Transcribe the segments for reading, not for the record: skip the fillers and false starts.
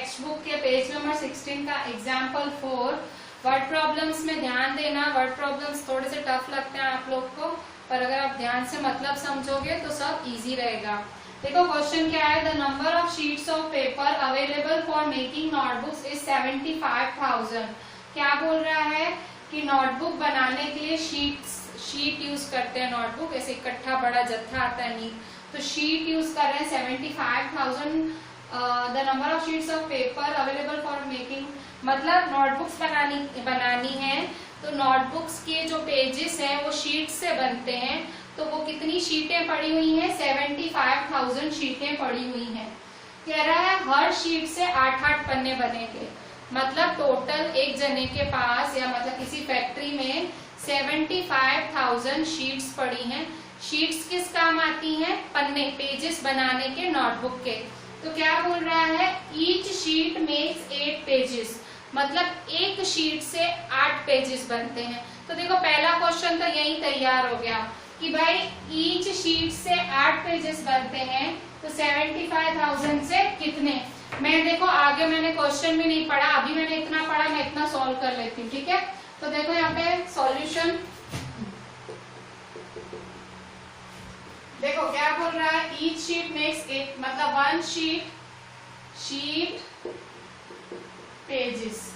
Text book के page number 16 का example 4। Word problems में ध्यान देना। वर्ड प्रॉब्लम्स थोड़े से टफ लगते हैं आप लोग को, पर अगर आप ध्यान से मतलब समझोगे तो सब इजी रहेगा। देखो क्वेश्चन क्या है, the number of sheets of paper available for making notebooks is 75,000। क्या बोल रहा है कि नोटबुक बनाने के लिए शीट यूज करते हैं। नोटबुक ऐसे इकट्ठा बड़ा जत्था आता है नीट, तो शीट यूज कर रहे हैं 75,000। The number of sheets of paper available for making, मतलब नोटबुक्स बनानी है तो नोटबुक्स के जो पेजेस हैं वो शीट से बनते हैं। तो वो कितनी शीटें पड़ी हुई हैं, 75,000 शीटें पड़ी हुई हैं। कह रहा है हर शीट से 8-8 पन्ने बनेंगे, मतलब टोटल एक जने के पास या मतलब किसी फैक्ट्री में 75,000 शीट्स पड़ी हैं। शीट्स किस काम आती हैं, पन्ने पेजेस बनाने के नोटबुक के। तो क्या बोल रहा है, ईच शीट मेक्स 8 पेजेस, मतलब एक शीट से 8 पेजेस बनते हैं। तो देखो पहला क्वेश्चन तो यही तैयार हो गया कि भाई ईच शीट से 8 पेजेस बनते हैं, तो 75,000 से कितने। मैं देखो आगे मैंने क्वेश्चन भी नहीं पढ़ा, अभी मैंने इतना पढ़ा, मैं इतना सॉल्व कर लेती हूँ, ठीक है। तो देखो यहाँ पे सॉल्यूशन देखो क्या बोल रहा है, ईच शीट मेक्स 8, मतलब 1 शीट पेजेस।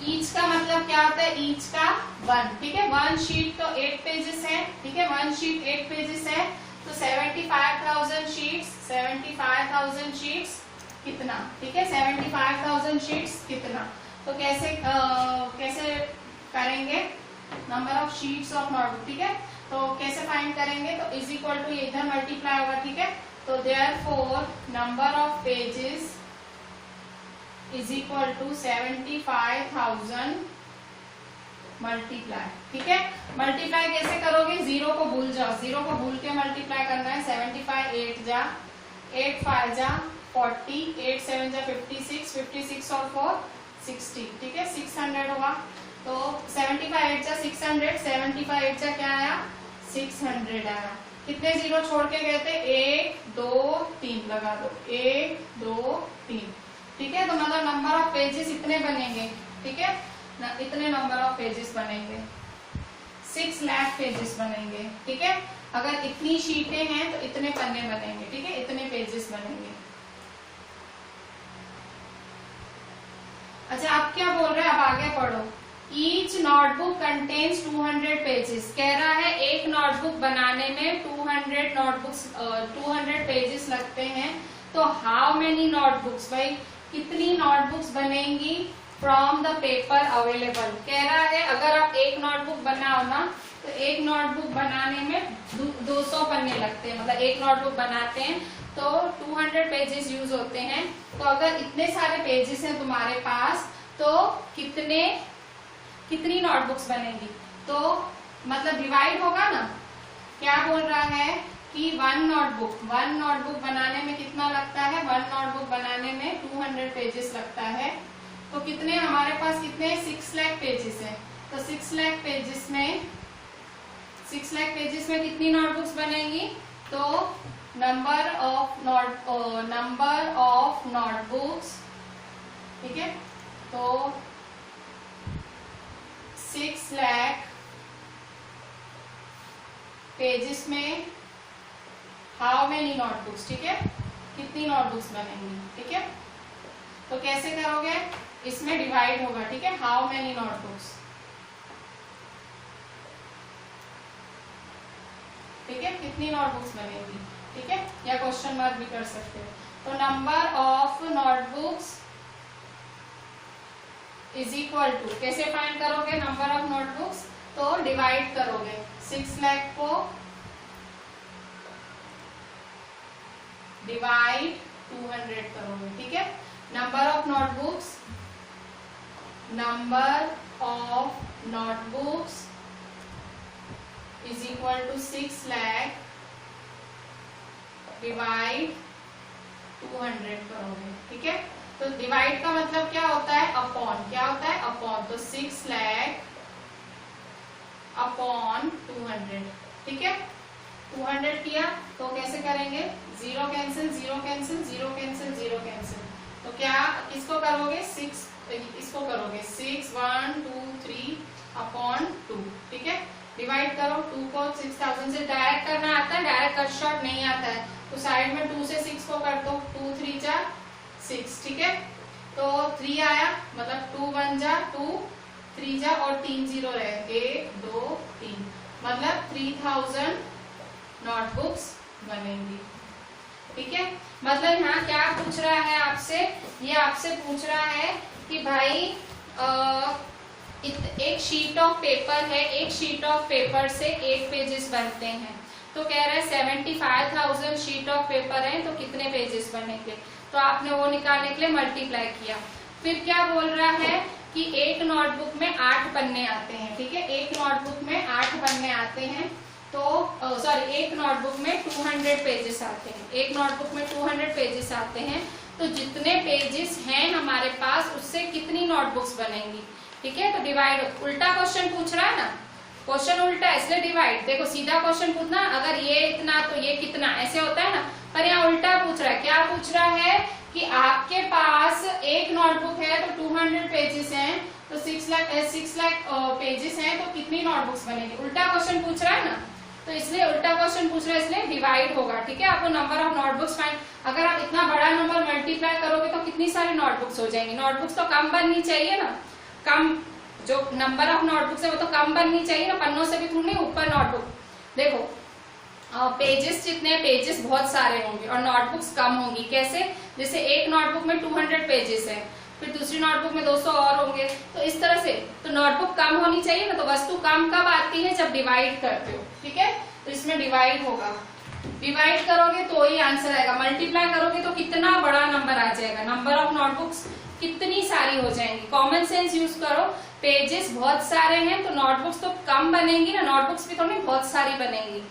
ईच का मतलब क्या होता है, ईच का 1, ठीक है। 1 शीट तो 8 पेजेस है, ठीक है। 1 शीट 8 पेजेस है, तो 75,000 शीट्स कितना, ठीक है। 75,000 शीट्स कितना, तो कैसे करेंगे, number of sheets of notebook, ठीक है। तो कैसे फाइंड करेंगे, तो इज इक्वल टू इधर मल्टीप्लाई होगा, ठीक है। तो therefore number of pages is equal to 75,000 multiply, ठीक है। मल्टीप्लाई कैसे करोगे, जीरो को भूल जाओ, जीरो को भूल के मल्टीप्लाई करना है। 75 8 जा 8 5 जा 40, 8 7 जा 56, 56 और 4 60, ठीक है। 600 होगा, तो 75 8 जा 600, 75 8 जा क्या आया, 600 आया। कितने जीरो छोड़ के गए थे, 1 2 3 लगा दो, 1 2 3, ठीक है। तो मतलब नंबर ऑफ पेजेस इतने बनेंगे, ठीक है ना, इतने नंबर ऑफ पेजेस बनेंगे, 6 लाख पेजेस बनेंगे, ठीक है। अगर इतनी शीटें हैं तो इतने पन्ने बनेंगे, ठीक है, इतने पेजेस बनेंगे। अच्छा आप क्या बोल रहे हैं, अब आगे पढ़ो। Each notebook contains 200 pages. कह रहा है एक नोटबुक बनाने में 200 पेजेस लगते हैं। तो हाउ मेनी नोटबुक्स, भाई कितनी नोटबुक्स बनेंगी फ्रॉम द पेपर अवेलेबल। कह रहा है अगर आप एक नोटबुक बनाओ ना, तो एक नोटबुक बनाने में 200 पन्ने लगते हैं, मतलब एक नोटबुक बनाते हैं तो 200 पेजेस यूज होते हैं। तो अगर इतने सारे पेजेस हैं तुम्हारे पास, तो कितनी नोटबुक्स बनेंगी, तो मतलब डिवाइड होगा ना। क्या बोल रहा है कि 1 नोटबुक बनाने में कितना लगता है, 1 नोटबुक बनाने में 200 पेजेस लगता है। तो कितने हमारे पास, कितने 6 लाख पेजेस है, तो 6 लाख पेजेस में कितनी नोटबुक्स बनेंगी, तो नंबर ऑफ नोटबुक्स, ठीक है। तो 6 लाख पेजेस में हाउ मेनी नोटबुक्स, ठीक है, कितनी नोटबुक्स बनेंगी, ठीक है। तो कैसे करोगे, इसमें डिवाइड होगा, ठीक है, हाउ मेनी नोटबुक्स, ठीक है, कितनी नोटबुक्स बनेंगी, ठीक है, या क्वेश्चन मार्क भी कर सकते हो। तो number of notebooks is equal to, कैसे फाइंड करोगे नंबर ऑफ नोटबुक्स, तो डिवाइड करोगे 6 लाख को डिवाइड 200 करोगे, ठीक है। Number of notebooks is equal to 6 lakh divide 200 करोगे, ठीक है। तो डिवाइड का मतलब क्या होता है, अपॉन, क्या होता है, अपॉन। तो 6 लाख अपॉन 200, ठीक है। 200 किया तो कैसे करेंगे, 0 कैंसिल 0 कैंसिल 0 कैंसिल 0 कैंसिल, तो क्या किसको करोगे, 6 इसको करोगे 6 1 2 3 अपॉन 2, ठीक है। डिवाइड करो 2 को 6000 से, डायरेक्ट करना आता है, डायरेक्ट कट शॉर्ट नहीं आता है, तो साइड में 2 से 6 को कर दो, 2 3 जा 6, ठीक है। तो 3 आया, मतलब 2 1 जा 2, 3 जा और 3 0 रहे, 1 2 3, मतलब 3000 नोटबुक्स बनेंगी, ठीक है। मतलब यहाँ क्या पूछ रहा है आपसे, ये आपसे पूछ रहा है कि भाई एक शीट ऑफ पेपर है, एक शीट ऑफ पेपर से 8 पेजेस बनते हैं, तो कह रहा है 75,000 शीट ऑफ पेपर है तो कितने पेजेस बनेंगे। तो आपने वो निकालने के लिए मल्टीप्लाई किया। फिर क्या बोल रहा है कि एक नोटबुक में 8 पन्ने आते हैं, ठीक है, एक नोटबुक में 8 पन्ने आते हैं, तो सॉरी एक नोटबुक में 200 पेजेस आते हैं, एक नोटबुक में 200 पेजेस आते हैं, तो जितने पेजेस हैं हमारे पास उससे कितनी नोटबुक्स बनेंगी, ठीक है। तो डिवाइड, उल्टा क्वेश्चन पूछ रहा है ना, क्वेश्चन उल्टा इसलिए डिवाइड, देखो सीधा क्वेश्चन पूछना अगर ये इतना तो ये कितना, ऐसे होता है ना, पर यहाँ उल्टा पूछ रहा है। क्या पूछ रहा है कि आपके पास एक नोटबुक है तो 200 पेजेस हैं, तो 6 लाख पेजेस हैं, तो कितनी नोटबुक्स बनेगी, उल्टा क्वेश्चन पूछ रहा है ना, तो इसलिए उल्टा क्वेश्चन पूछ रहा है, इसलिए डिवाइड होगा, ठीक है। आपको नंबर ऑफ नोटबुक्स फाइंड, अगर आप इतना बड़ा नंबर मल्टीप्लाई करोगे तो कितनी सारी नोटबुक्स हो जाएंगी, नोटबुक्स तो कम बननी चाहिए ना, कम जो नंबर ऑफ नोटबुक्स है वो तो कम बननी चाहिए ना, पन्नों से भी थोड़ी ऊपर नोटबुक। देखो पेजेस जितने, पेजेस बहुत सारे होंगे और नोटबुक्स कम होंगी, कैसे, जैसे एक नोटबुक में 200 पेजेस है, फिर दूसरी नोटबुक में 200 और होंगे, तो इस तरह से तो नोटबुक कम होनी चाहिए ना, तो वस्तु कम कब आती है, जब डिवाइड करते हो, ठीक है। तो इसमें डिवाइड होगा, डिवाइड करोगे तो ही आंसर आएगा, मल्टीप्लाई करोगे तो कितना बड़ा नंबर आ जाएगा, नंबर ऑफ नोटबुक्स कितनी सारी हो जाएंगी। कॉमन सेंस यूज करो, पेजेस बहुत सारे हैं तो नोटबुक्स तो कम बनेंगी ना, नोटबुक्स भी थोड़ी बहुत सारी बनेंगी,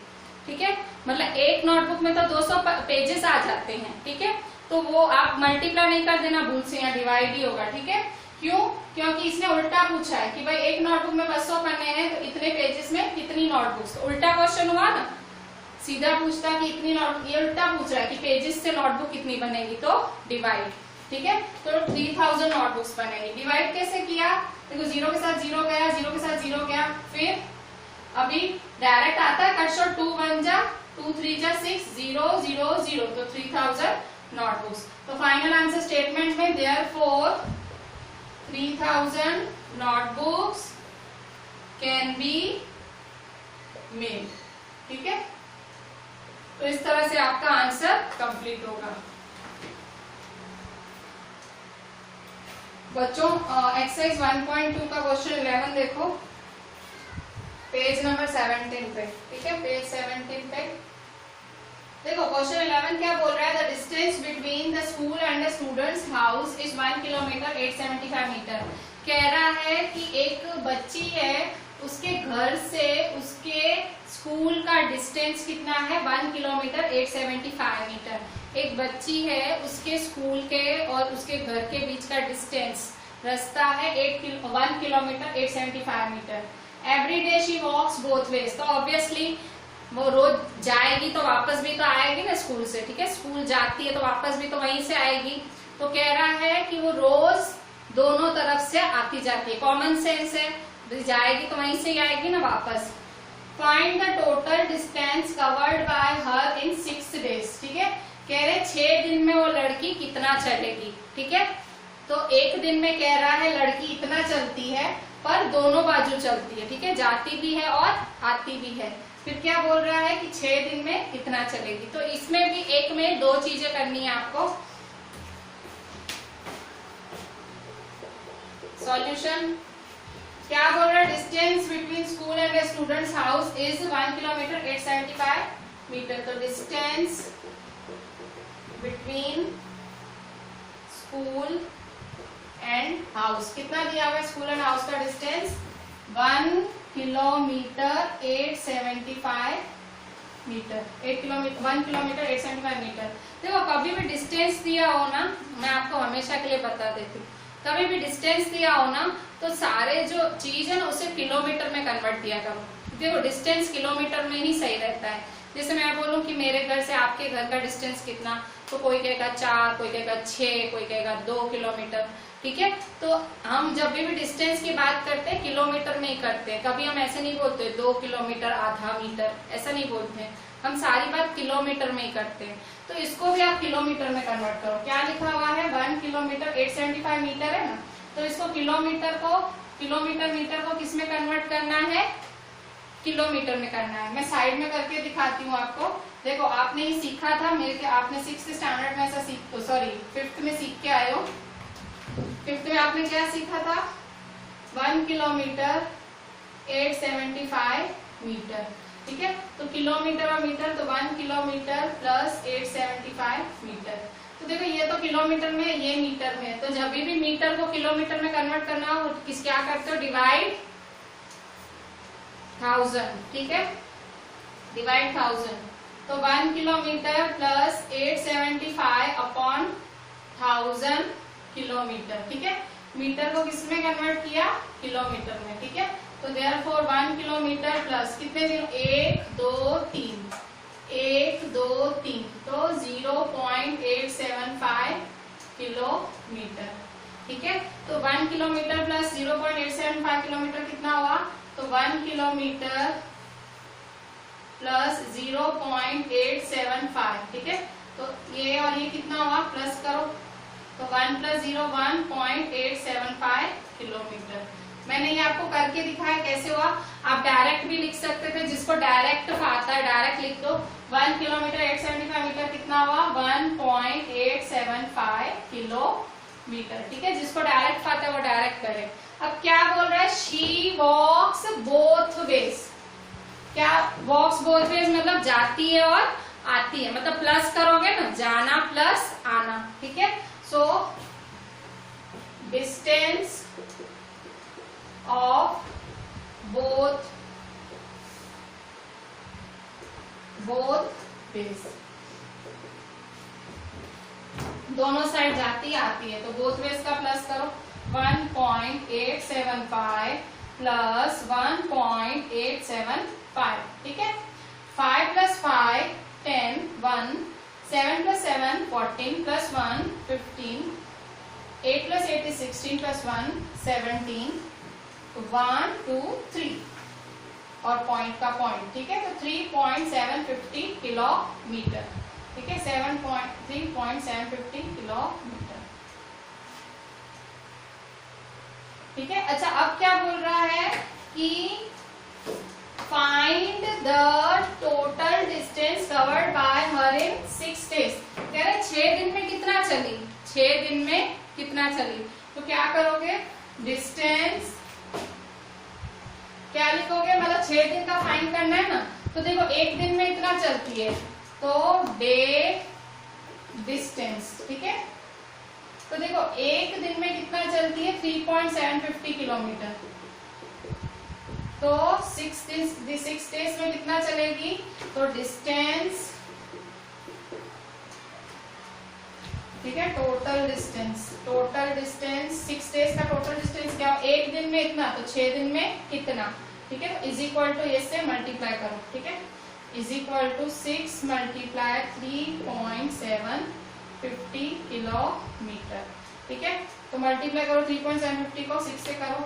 ठीक है। मतलब एक नोटबुक में तो 200 पेजेस आ जाते हैं, ठीक है, तो वो आप मल्टीप्लाई नहीं कर देना भूल से, यहाँ डिवाइड ही होगा, ठीक है। क्यों, क्योंकि इसने उल्टा पूछा है कि भाई एक नोटबुक में 200 पन्ने हैं तो इतने पेजेस में कितनी नोटबुक्स, तो उल्टा क्वेश्चन हुआ ना, सीधा पूछता कि इतनी नोटबुक, ये उल्टा पूछ रहा है कि पेजेस से नोटबुक कितनी बनेगी, तो डिवाइड, ठीक है। तो 3000 नोटबुक्स बनेगी। डिवाइड कैसे किया, देखो 0 के साथ 0 गया, 0 के साथ 0 गया, फिर अभी डायरेक्ट आता है कट शॉर्ट, 2 1 जा 2 3 जा 6 0 0 0, तो 3000 नोटबुक्स। तो फाइनल आंसर स्टेटमेंट में therefore 3000 notebooks can be made, ठीक है। तो इस तरह से आपका आंसर कंप्लीट होगा। बच्चों एक्सरसाइज 1.2 का क्वेश्चन 11 देखो, पेज नंबर 17 पे, ठीक है, पेज 17 पे देखो क्वेश्चन 11 क्या बोल रहा है, the distance between the school and the students house is 1 kilometre 875 metre. कह रहा है कि एक बच्ची है, उसके घर से उसके स्कूल का डिस्टेंस कितना है, 1 किलोमीटर 875 मीटर। एक बच्ची है, उसके स्कूल के और उसके घर के बीच का डिस्टेंस रास्ता है 1 kilometre 875 metre. Every day she walks both ways, तो ऑब्वियसली वो रोज जाएगी तो वापस भी तो आएगी ना स्कूल से, ठीक है, स्कूल जाती है तो वापस भी तो वहीं से आएगी। तो कह रहा है कि वो रोज दोनों तरफ से आती जाती है, कॉमन सेंस है, जाएगी तो वहीं से ही आएगी ना वापस। Find the total distance covered by her in 6 days, ठीक है। कह रहे 6 दिन में वो लड़की कितना चलेगी, ठीक है। तो एक दिन में कह रहा है लड़की इतना चलती है, पर दोनों बाजू चलती है, ठीक है, जाती भी है और आती भी है। फिर क्या बोल रहा है कि 6 दिन में कितना चलेगी। तो इसमें भी एक में 2 चीजें करनी है आपको। सॉल्यूशन क्या बोल रहा है, distance between school and students house is 1 kilometre 875 metre. तो distance between school and house कितना दिया हुआ है, स्कूल एंड हाउस का डिस्टेंस 1 किलोमीटर 875 मीटर, 1 किलोमीटर 875 मीटर। देखो कभी भी डिस्टेंस दिया हो ना, मैं आपको हमेशा के लिए बता देती हूँ, कभी भी डिस्टेंस दिया हो ना तो सारे जो चीज है ना उसे किलोमीटर में कन्वर्ट किया करो। देखो डिस्टेंस किलोमीटर में ही सही रहता है। जैसे मैं बोलूँ कि मेरे घर से आपके घर का डिस्टेंस कितना, तो कोई कहेगा 4, कोई कहेगा 6, कोई कहेगा 2 किलोमीटर। ठीक है, तो हम जब भी डिस्टेंस की बात करते हैं किलोमीटर में ही करते हैं, कभी हम ऐसे नहीं बोलते 2 किलोमीटर, आधा मीटर, ऐसा नहीं बोलते हैं, हम सारी बात किलोमीटर में ही करते हैं। तो इसको भी आप किलोमीटर में कन्वर्ट करो। क्या लिखा हुआ है 1 किलोमीटर 875 मीटर है ना, तो इसको किलोमीटर मीटर को किस में कन्वर्ट करना है, किलोमीटर में करना है। मैं साइड में करके दिखाती हूँ आपको। देखो आपने ये सीखा था आपने 6th स्टैंडर्ड में ऐसा सॉरी 5th में सीख के आए हो। 5th में आपने क्या सीखा था, 1 किलोमीटर 875 मीटर। ठीक है, तो किलोमीटर और मीटर, तो 1 किलोमीटर प्लस 875 मीटर। तो देखो ये तो किलोमीटर में, ये मीटर में, तो जब भी मीटर को किलोमीटर में कन्वर्ट करना हो क्या करते हो, डिवाइड 1000। ठीक है, डिवाइड 1000, तो 1 किलोमीटर प्लस 875 अपॉन 1000 किलोमीटर। ठीक है, मीटर को किसमें कन्वर्ट किया, किलोमीटर में। ठीक है, तो देयरफॉर 1 किलोमीटर प्लस कितने 1 2 3 1 2 3, तो 0.875 किलोमीटर। ठीक है, तो 1 किलोमीटर प्लस 0.875 किलोमीटर कितना हुआ, तो 1 किलोमीटर प्लस 0.875। ठीक है, तो ये और ये कितना हुआ, प्लस करो, तो 1 प्लस 0 1.875 किलोमीटर। मैंने ये आपको करके दिखाया कैसे हुआ। आप डायरेक्ट भी लिख सकते थे, जिसको डायरेक्ट आता है डायरेक्ट लिख दो। 1 किलोमीटर 875 मीटर कितना हुआ, 1.875 किलोमीटर। ठीक है, जिसको डायरेक्ट आता है वो डायरेक्ट करे। अब क्या बोल रहा है, शी वॉक्स बोथ वेज। क्या वॉक्स बोथ वेज मतलब जाती है और आती है, मतलब प्लस करोगे ना, जाना प्लस आना। ठीक है, so distance of both ways, दोनों साइड जाती आती है, तो बोथ वेज का प्लस करो। 1.875 प्लस 1.875। ठीक है, 5 plus 5 10, 1 7 plus 7 14 plus 1 15, 8 plus 8 is 16 plus 1 17, 1 2 3 और पॉइंट का पॉइंट। ठीक है, तो 3.750 किलोमीटर। ठीक है, 3.750 किलोमीटर। ठीक है, अच्छा अब क्या बोल रहा है कि find the total distance covered by her in 6 days। कह रहे 6 दिन में कितना चली, 6 दिन में कितना चली, तो क्या करोगे, डिस्टेंस क्या लिखोगे, मतलब 6 दिन का फाइंड करना है ना। तो देखो 1 दिन में इतना चलती है, तो डे डिस्टेंस। ठीक है, तो देखो 1 दिन में कितना चलती है, 3.750 किलोमीटर। तो 6 days में कितना चलेगी, तो डिस्टेंस, ठीक है, टोटल डिस्टेंस 6 days का टोटल डिस्टेंस क्या हो, 1 दिन में इतना, तो 6 दिन में कितना। ठीक है, इज इक्वल टू इससे मल्टीप्लाई करो। ठीक है, is equal to 6 multiply 3.750 kilometre. ठीक है, तो मल्टीप्लाई करो 3.750 को 6 से करो,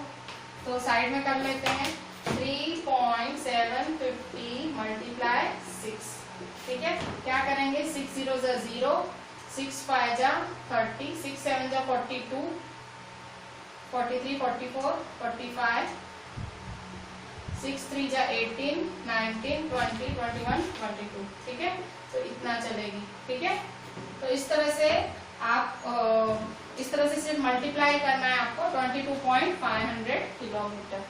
तो साइड में कर लेते हैं 3.750 मल्टीप्लाई 6। ठीक है, क्या करेंगे, 6 0 0, 6 5 जा 30, 6 7 जा 42, 43 44 45, 6 3 जा 18 19 20 21 22। ठीक है, तो इतना चलेगी। ठीक है, तो इस तरह से आप इस तरह से सिर्फ मल्टीप्लाई करना है आपको। 22.500 किलोमीटर,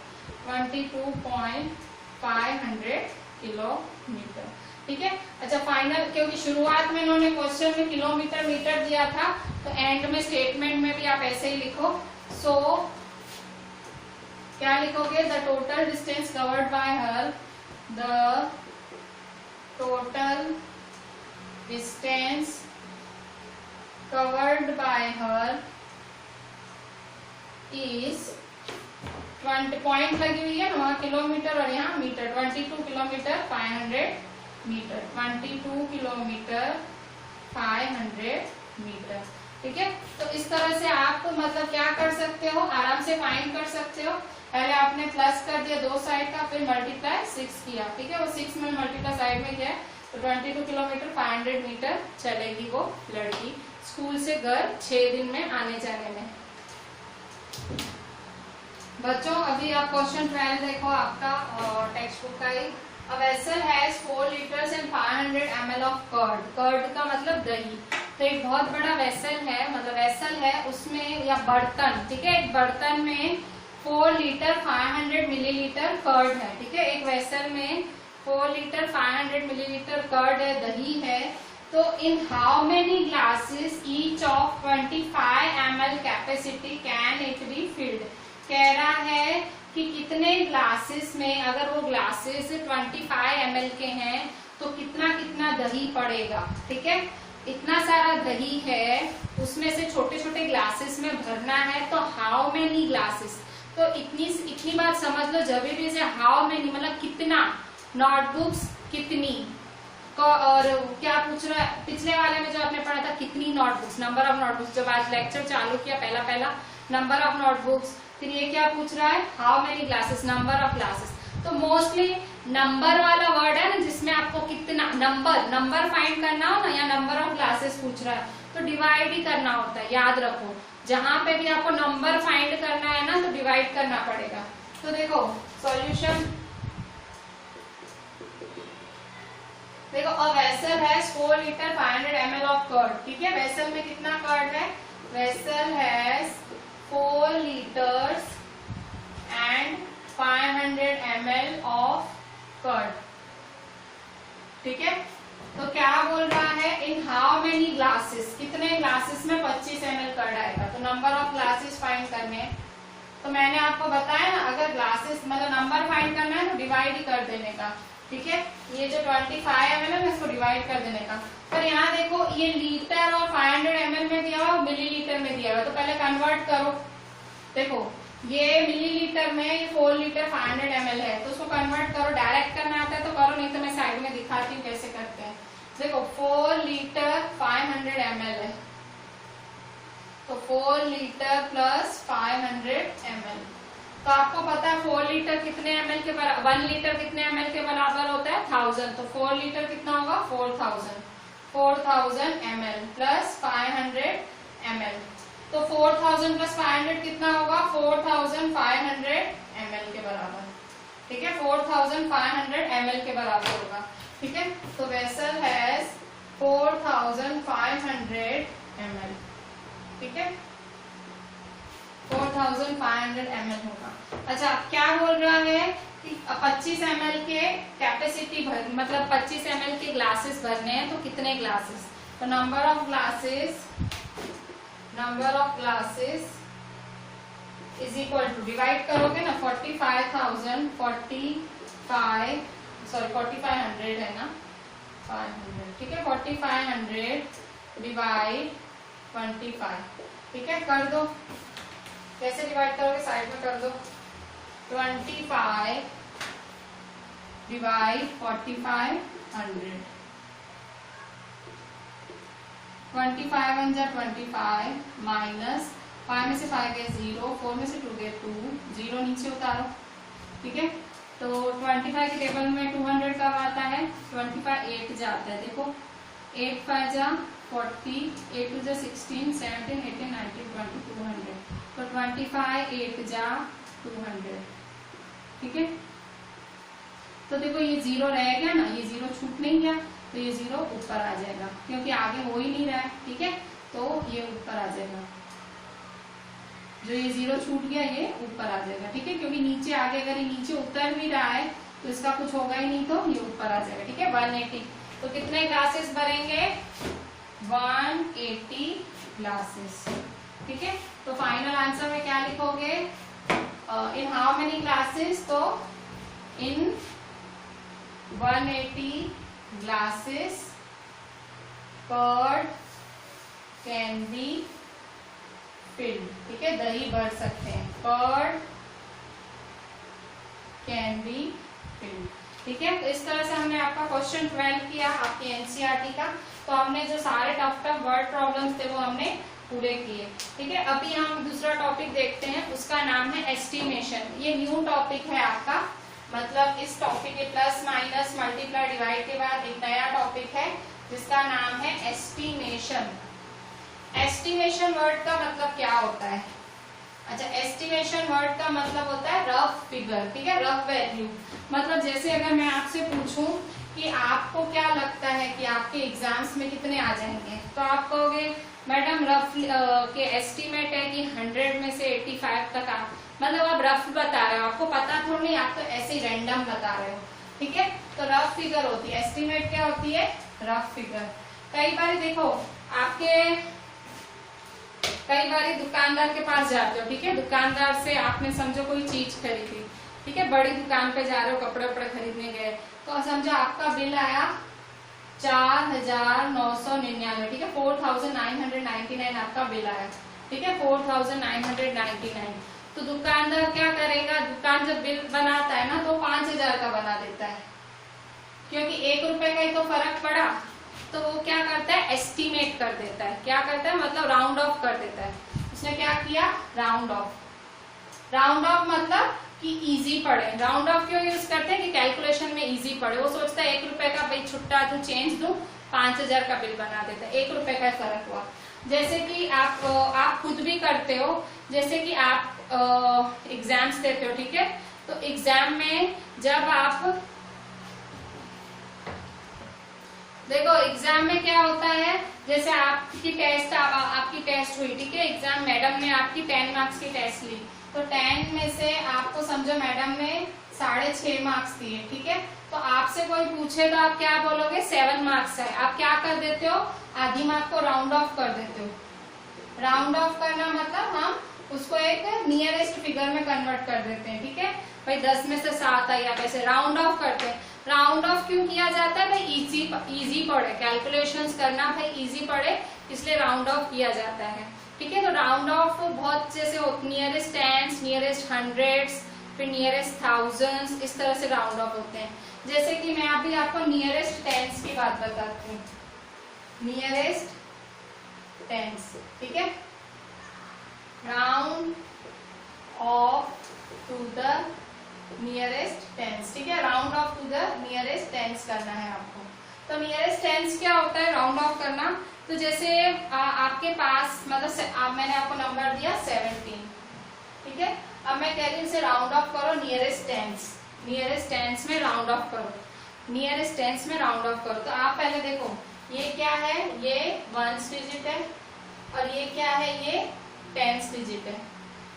22.500 किलोमीटर। ठीक है, अच्छा फाइनल, क्योंकि शुरुआत में इन्होंने क्वेश्चन में किलोमीटर मीटर दिया था, तो एंड में स्टेटमेंट में भी आप ऐसे ही लिखो। सो क्या लिखोगे, the total distance covered by her, the total distance covered by her is 20, point लगी हुई है ना वहाँ किलोमीटर और यहाँ metre, 22 kilometre 500 metre, 22 kilometre 500 metre. ठीक है, तो इस तरह से आप मतलब क्या कर सकते हो, आराम से फाइंड कर सकते हो। पहले आपने प्लस कर दिया दो साइड का, फिर मल्टीप्लाई 6 किया। ठीक है, वो 6 में मल्टीप्लाई साइड में किया तो 22 किलोमीटर 500 मीटर चलेगी वो लड़की स्कूल से घर 6 दिन में आने जाने में। बच्चों अभी आप क्वेश्चन 12 देखो आपका टेक्स्ट बुक का ही। A vessel has 4 liters and 500 ml of curd। Curd का मतलब दही। तो एक बहुत बड़ा वेसल है, मतलब वेसल है उसमें या बर्तन, ठीक है, एक बर्तन में 4 लीटर 500 मिलीलीटर कर्ड है। ठीक है, एक वेसल में 4 लीटर 500 मिलीलीटर कर्ड है, दही है। तो in how many glasses each of 25 ml capacity can it be filled. कह रहा है कि कितने ग्लासेस में, अगर वो ग्लासेस 25 ml के हैं तो कितना कितना दही पड़ेगा। ठीक है, इतना सारा दही है, उसमें से छोटे छोटे ग्लासेस में भरना है, तो हाउ मेनी ग्लासेस। तो इतनी बात समझ लो, जब भी से हाउ मेनी मतलब कितना, नोटबुक्स कितनी, और क्या पूछ रहा है पिछले वाले में जो आपने पढ़ा था कितनी नोटबुक्स, नंबर ऑफ नोटबुक्स। जब आज लेक्चर चालू किया पहला नंबर ऑफ नोटबुक्स, फिर ये क्या पूछ रहा है how many glasses, number of glasses. तो मोस्टली नंबर वाला वर्ड है ना, जिसमें आपको कितना नंबर फाइंड करना हो ना, या नंबर ऑफ ग्लासेस पूछ रहा है तो डिवाइड ही करना होता है, याद रखो। जहां पे भी आपको नंबर फाइंड करना है ना तो डिवाइड करना पड़ेगा। तो देखो सॉल्यूशन, देखो अ वेसल है 4 लीटर 500 ml ऑफ कर्ड। ठीक है, वेसल में कितना कर्ड है, vessel has 4 liters and 500 ml of curd। ठीक है, तो क्या बोल रहा है इन हाउ मेनी ग्लासेस, कितने ग्लासेस में 25 ml कर्ड आएगा। तो नंबर ऑफ ग्लासेस फाइंड करने हैं। तो मैंने आपको बताया ना, अगर ग्लासेस मतलब नंबर फाइंड करना है तो डिवाइड ही कर देने का। ठीक है, ये जो 25 ml है इसको डिवाइड कर देने का। पर यहाँ देखो ये लीटर और 500 ml में दिया हुआ, मिलीलीटर में दिया हुआ, तो पहले कन्वर्ट करो। देखो ये मिलीलीटर में, ये 4 लीटर 500 ml है, तो उसको कन्वर्ट करो। डायरेक्ट करना आता है तो करो, नहीं तो मैं साइड में दिखाती हूँ कैसे करते हैं। देखो 4 लीटर 500 ml है, तो 4 लीटर प्लस 500 ml। तो आपको पता है 4 लीटर कितने ml के बराबर, 1 लीटर कितने ml के बराबर होता है 1000। तो 4 लीटर कितना होगा 4000 ml प्लस 500 ml। तो 4000 प्लस 500 कितना होगा 4500 ml के बराबर। ठीक है, 4500 ml के बराबर होगा। ठीक है, तो वेसल हैज 4500 ml। ठीक है, 4500 ml होगा। अच्छा, क्या बोल रहा है कि 25 ml के कैपेसिटी भर, मतलब 25 ml के ग्लासेस भरने हैं, तो कितने ग्लासेस। तो number of glasses is equal to, divide करोगे ना 4500 है ना 500। ठीक है, 4500 डिवाइड 25। ठीक है, कर दो। कैसे डिवाइड करोगे, साइड में कर दो। 25 डिवाइड 4500, 25 1 जा 25 माइनस 5 में से 5 गए 0, 4 में से 2 गए 2, 0 नीचे उतारो। ठीक है, तो 25 के टेबल में 200 कब आता है, 25 8 जाता है। देखो 8 5 जा 40, 8 2 जा 16, 17 18 19 20 200। तो 25 8 जा 200। ठीक है, तो देखो ये 0 रह गया ना, ये 0 छूट नहीं गया, तो ये 0 ऊपर आ जाएगा, क्योंकि आगे हो ही नहीं रहा है। ठीक है, तो ये ऊपर आ जाएगा, जो ये 0 छूट गया ये ऊपर आ जाएगा। ठीक है, क्योंकि नीचे आगे, अगर ये नीचे उतर भी रहा है तो इसका कुछ होगा ही नहीं, तो ये ऊपर आ जाएगा। ठीक है, 180। तो कितने ग्लासेस भरेंगे 180 ग्लासेस। ठीक है, तो फाइनल आंसर में क्या लिखोगे, इन हाउ मेनी ग्लासेस, तो इन 180 glasses curd can be filled। ठीक है, दही भर सकते हैं, कर्ड कैन बी फिल्ड। ठीक है, तो इस तरह से हमने आपका क्वेश्चन 12 किया, आपकी एनसीईआरटी का। तो हमने जो सारे टफ वर्ड प्रॉब्लम्स थे वो हमने पूरे किए। ठीक है, अभी हम दूसरा टॉपिक देखते हैं, उसका नाम है एस्टिमेशन। ये न्यू टॉपिक है आपका, मतलब इस टॉपिक के प्लस माइनस मल्टीप्लाई डिवाइड के बाद एक नया टॉपिक है जिसका नाम है एस्टिमेशन। एस्टिमेशन वर्ड का मतलब क्या होता है? अच्छा, एस्टिमेशन वर्ड का मतलब होता है रफ फिगर। ठीक है, रफ वैल्यू। मतलब जैसे अगर मैं आपसे पूछूं कि आपको क्या लगता है कि आपके एग्जाम्स में कितने आ जाएंगे, तो आप कहोगे मैडम रफ के एस्टिमेट है कि 100 में से 85 तक आ, मतलब आप रफ बता रहे हो, आपको पता थोड़ा नहीं, आप तो ऐसे ही रैंडम बता रहे हो। ठीक है, तो रफ फिगर होती है, एस्टिमेट क्या होती है? Rough figure. कई बार देखो कई बार दुकानदार के पास जाते हो, ठीक है, दुकानदार से आपने समझो कोई चीज खरीदी, ठीक है, बड़ी दुकान पे जा रहे हो, कपड़े वपड़े खरीदने गए, तो समझो आपका बिल आया 4,999, ठीक है, 4,999 आपका बिल आया, ठीक है, 4,999। तो दुकानदार क्या करेगा, दुकान जब बिल बनाता है ना तो 5,000 का बना देता है, क्योंकि 1 रुपए का ही तो फर्क पड़ा, तो वो क्या करता है? एस्टिमेट कर देता है। क्या करता है? मतलब राउंड ऑफ कर देता है। उसने क्या किया? Round of. राउंड ऑफ मतलब कि इजी पड़े। राउंड ऑफ क्यों यूज करते हैं? कि कैलकुलेशन में इजी पड़े। वो सोचता है 1 रुपए का भाई छुट्टा दूं, चेंज दूं, 5,000 का बिल बना देता है, 1 रुपए का फर्क हुआ। जैसे कि आप खुद भी करते हो, जैसे कि आप एग्जाम्स देते हो, ठीक है, तो एग्जाम में जब आप देखो एग्जाम में क्या होता है, जैसे आपकी टेस्ट हुई, ठीक है, एग्जाम मैडम ने आपकी 10 मार्क्स की टेस्ट ली, तो 10 में से आपको समझो मैडम ने 6.5 मार्क्स दिए, ठीक है, तो आपसे कोई पूछे तो आप क्या बोलोगे? 7 मार्क्स है। आप क्या कर देते हो? आधी मार्क को राउंड ऑफ कर देते हो। राउंड ऑफ करना मतलब हम उसको एक नियरेस्ट फिगर में कन्वर्ट कर देते हैं, ठीक है, भाई 10 में से 7 आई, आप ऐसे राउंड ऑफ करते हैं। राउंड ऑफ क्यों किया जाता है? भाई इजी पड़े, कैलकुलेशंस करना भाई इजी पड़े, इसलिए राउंड ऑफ किया जाता है। ठीक है, तो राउंड ऑफ बहुत जैसे नियरेस्ट टेंस, नियरेस्ट हंड्रेड्स, फिर नियरेस्ट थाउजेंड्स, इस तरह से राउंड ऑफ होते हैं। जैसे कि मैं अभी आपको नियरेस्ट टेंस की बात बताती हूँ। नियरेस्ट टेंस, ठीक है, round off to the nearest tens, ठीक है, round off to the nearest tens करना है आपको। तो नियरेस्ट टेंस क्या होता है? राउंड ऑफ करना। तो जैसे आपके पास मतलब मैंने आपको नंबर दिया 17, ठीक है, अब मैं कह रही हूँ इसे राउंड ऑफ करो नियरेस्ट टेंस, नियरेस्ट टेंस में राउंड ऑफ करो, नियरेस्ट टेंस में राउंड ऑफ करो। तो आप पहले देखो ये क्या है, ये 1 डिजिट है, और ये क्या है, ये 10 डिजिट है,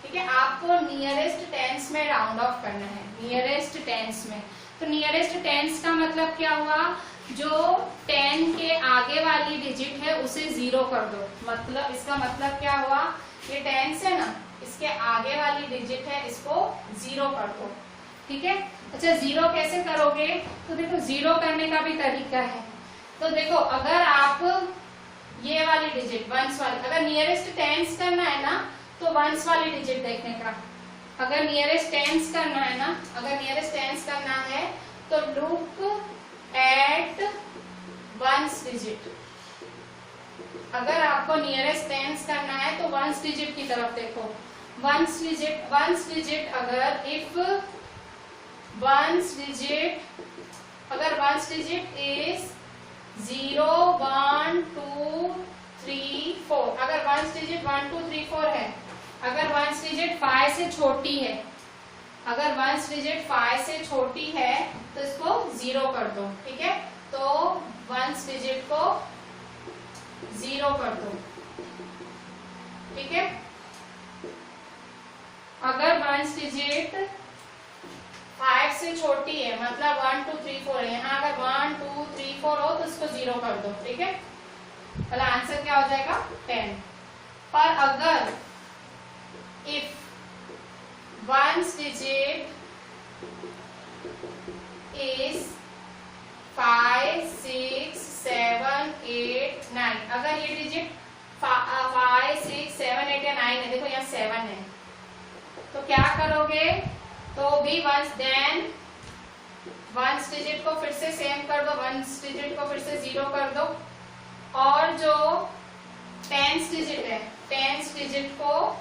ठीक है, आपको नियरेस्ट टेंस में राउंड ऑफ करना है, नियरेस्ट टेंस में। तो नियरेस्ट टेंस का मतलब क्या हुआ? जो 10 के आगे वाली डिजिट है उसे 0 कर दो, मतलब इसका मतलब क्या हुआ? ये 10 है ना, इसके आगे वाली डिजिट है, इसको 0 कर दो, ठीक है। अच्छा, 0 कैसे करोगे? तो देखो 0 करने का भी तरीका है। तो देखो अगर आप ये वाली डिजिट 1s वाली, अगर नियरेस्ट टेंस करना है ना तो 1s वाली डिजिट देखने का, अगर नियरेस्ट टेंस करना है ना, अगर नियरेस्ट टेंस करना है तो लुक एट 1s डिजिट। अगर आपको नियरेस्ट टेंस करना है तो 1s डिजिट की तरफ देखो। 1s डिजिट अगर इफ 1s डिजिट, अगर 1s डिजिट इज 0 1 2 3 4, अगर 1s डिजिट 1 2 3 4 है, अगर 1s डिजिट 5 से छोटी है, अगर 1s डिजिट 5 से छोटी है तो इसको 0 कर दो, ठीक है, तो 1s डिजिट को 0 कर दो, ठीक है। अगर 1s डिजिट 5 से छोटी है, मतलब 1 2 3 4 है, यहाँ अगर 1 2 3 4 हो तो इसको 0 कर दो, ठीक है, मतलब आंसर क्या हो जाएगा? 10। पर अगर if 1s digit is 5 6 7 8 9, अगर ये डिजिट 5 6 7 8 या 9 है, देखो यहाँ 7 है, तो क्या करोगे? तो भी 1s डिजिट को फिर से सेम कर दो, 1s डिजिट को फिर से 0 कर दो, और जो टेंस डिजिट है, टेंस डिजिट को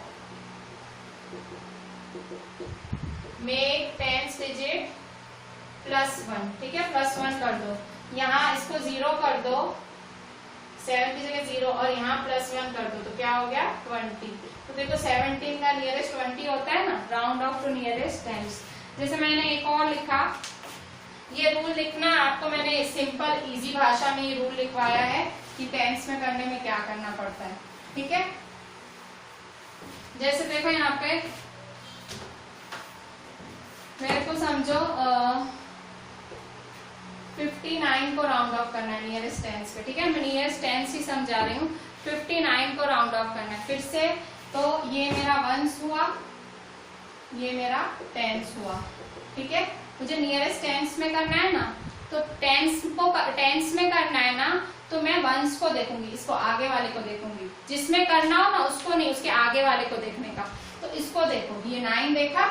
मेक टेंस डिजिट +1, ठीक है, +1 कर दो। यहाँ इसको 0 कर दो, 7 की जगह 0, और यहाँ +1 कर दो, तो क्या हो गया 20। तो देखो 17 का नियरेस्ट 20 होता है ना, round off to nearest tens. जैसे मैंने एक और लिखा, ये रूल लिखना आपको मैंने सिंपल इजी भाषा में ये रूल लिखवाया है कि टेंस में करने में क्या करना पड़ता है, ठीक है। जैसे देखो यहाँ पे मेरे को समझो 59 को राउंड ऑफ करना है नियरेस्ट टेंस पे, ठीक है, मैं नियरेस्ट टेंस ही समझा रही हूँ। 59 को राउंड ऑफ करना है फिर से, तो ये मेरा 1s हुआ, ये मेरा 10s हुआ, ठीक है। मुझे नियरेस्ट टेंस में करना है ना, तो टेंस में करना है ना, तो मैं 1s को देखूंगी, इसको आगे वाले को देखूंगी, जिसमें करना हो ना उसको नहीं, उसके आगे वाले को देखने का। तो इसको देखो, ये 9 देखा,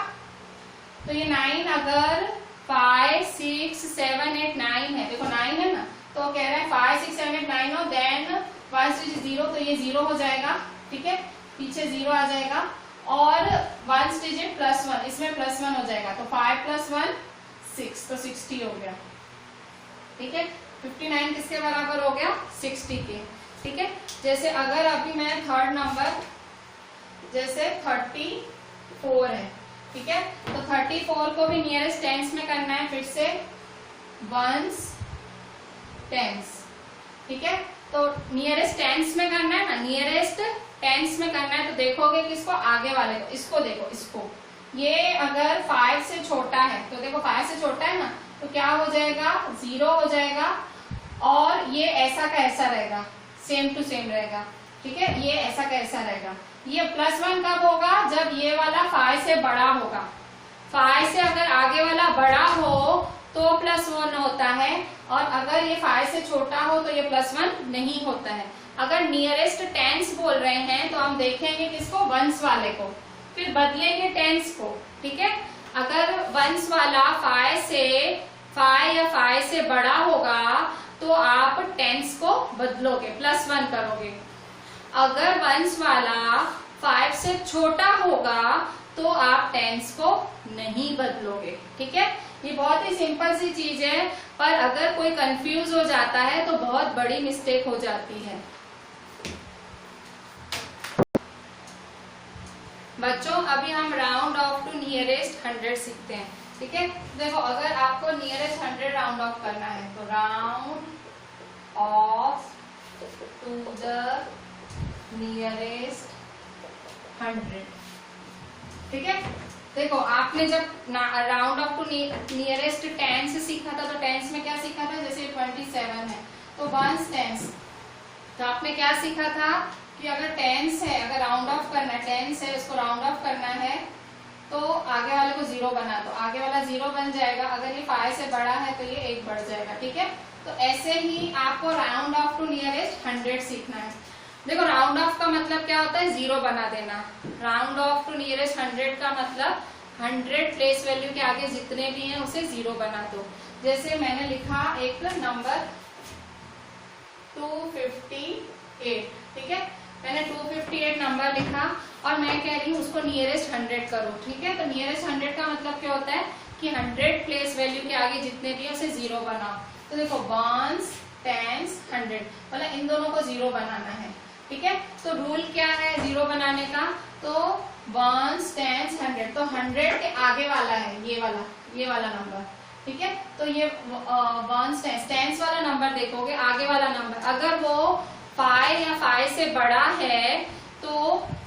तो ये 9 अगर 5, 6, 7, 8, 9 है, देखो 9 है ना, तो कह रहा है 5, 6, 7, 8, 9 हो, देन 1 0, तो ये 0 हो जाएगा, ठीक है, पीछे 0 आ जाएगा, और 1 डिजिट +1, इसमें +1 हो जाएगा, तो 5 + 1 6, तो 60 हो गया, ठीक है। 59 किसके बराबर हो गया 60 के, ठीक है। जैसे अगर अभी मैं थर्ड नंबर जैसे 34 है, ठीक है, तो 34 को भी नियरेस्ट टेंस में करना है, फिर से 1s 10s, ठीक है। तो नियरेस्ट टेंस में करना है ना, नियरेस्ट टेंस में करना है, तो देखोगे किसको, आगे वाले को, इसको देखो, इसको, ये अगर 5 से छोटा है, तो देखो 5 से छोटा है ना, तो क्या हो जाएगा 0 हो जाएगा, और ये ऐसा का ऐसा रहेगा, सेम टू सेम रहेगा, ठीक है, ये ऐसा का ऐसा रहेगा। ये +1 कब होगा, जब ये वाला 5 से बड़ा होगा। 5 से अगर आगे वाला बड़ा हो तो +1 होता है, और अगर ये 5 से छोटा हो तो ये +1 नहीं होता है। अगर नियरेस्ट टेंस बोल रहे हैं तो हम देखेंगे किसको, 1s वाले को, फिर बदलेंगे टेंस को, ठीक है। अगर 1s वाला 5 या 5 से बड़ा होगा तो आप टेंस को बदलोगे, +1 करोगे। अगर 1s वाला 5 से छोटा होगा तो आप टेंस को नहीं बदलोगे, ठीक है। ये बहुत ही सिंपल सी चीज है, पर अगर कोई कंफ्यूज हो जाता है तो बहुत बड़ी मिस्टेक हो जाती है। बच्चों अभी हम राउंड ऑफ टू नियरेस्ट 100 सीखते हैं, ठीक है। देखो अगर आपको नियरेस्ट 100 राउंड ऑफ करना है तो round off to the nearest 100, ठीक है। देखो आपने जब round off to nearest tens सीखा था, तो टेंस में क्या सीखा था, जैसे 27 है तो 1s टेंस, तो आपने क्या सीखा था कि अगर टेंस है, अगर राउंड ऑफ करना है, टेंस है उसको राउंड ऑफ करना है, तो आगे वाले को 0 बना दो, आगे वाला 0 बन जाएगा, अगर ये 5 से बड़ा है तो ये 1 बढ़ जाएगा, ठीक है। तो ऐसे ही आपको राउंड ऑफ टू नियरेस्ट 100 सीखना है। देखो राउंड ऑफ का मतलब क्या होता है, 0 बना देना। राउंड ऑफ टू नियरेस्ट 100 का मतलब 100 प्लेस वैल्यू के आगे जितने भी हैं उसे 0 बना दो। जैसे मैंने लिखा एक नंबर 258, ठीक है, मैंने 258 नंबर लिखा और मैं कह रही हूँ उसको नियरेस्ट 100 करो, ठीक है। तो नियरेस्ट 100 का मतलब क्या होता है कि 100 प्लेस वैल्यू के आगे जितने भी है उसे 0 बनाओ। तो देखो 1s 10s 100, मतलब इन दोनों को 0 बनाना है, ठीक है। तो रूल क्या है 0 बनाने का, तो 1s 10s 100, तो 100 के आगे वाला है ये वाला नंबर, ठीक है। तो ये 1s 10s वाला नंबर देखोगे, आगे वाला नंबर अगर वो 5 या 5 से बड़ा है तो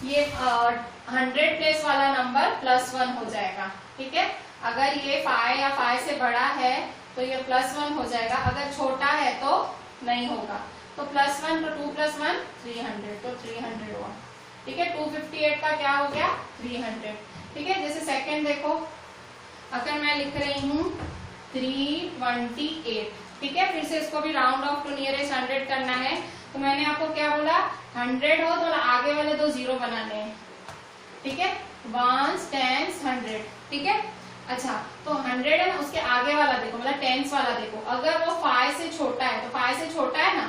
ये 100 प्लेस वाला नंबर +1 हो जाएगा, ठीक है। अगर ये 5 या 5 से बड़ा है तो ये +1 हो जाएगा, अगर छोटा है तो नहीं होगा। तो +1 तो 2 + 1 300, तो 300 हुआ, ठीक है। 258 का क्या हो गया 300, ठीक है। जैसे सेकंड देखो, अगर मैं लिख रही हूँ 328, ठीक है, फिर से इसको भी राउंड ऑफ टू नियरेस्ट 100 करना है। तो मैंने आपको क्या बोला, 100 हो तो आगे वाले 2 0 बनाने हैं, ठीक है। 1s 10s 100, ठीक है। अच्छा तो 100 है ना, उसके आगे वाला देखो, मतलब 10s वाला देखो, अगर वो 5 से छोटा है, तो 5 से छोटा है ना,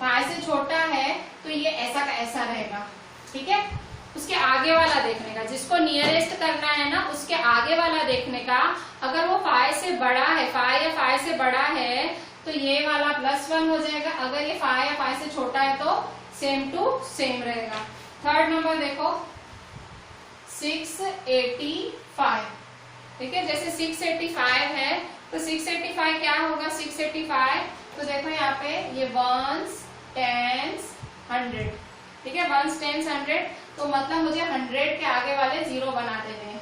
5 से छोटा है तो ये ऐसा का ऐसा रहेगा, ठीक है। उसके आगे वाला देखने का, जिसको नियरेस्ट करना है ना, उसके आगे वाला देखने का। अगर वो 5 से बड़ा है, 5 या 5 से बड़ा है तो ये वाला +1 हो जाएगा। अगर ये 5 या 5 से छोटा है तो सेम टू सेम रहेगा। थर्ड नंबर देखो 685, ठीक है। जैसे 685 है तो 685 क्या होगा, 685 तो देखो यहाँ पे ये 1s 10s 100, ठीक है। 1s 10s 100 तो मतलब मुझे 100 के आगे वाले 0 बना देने हैं,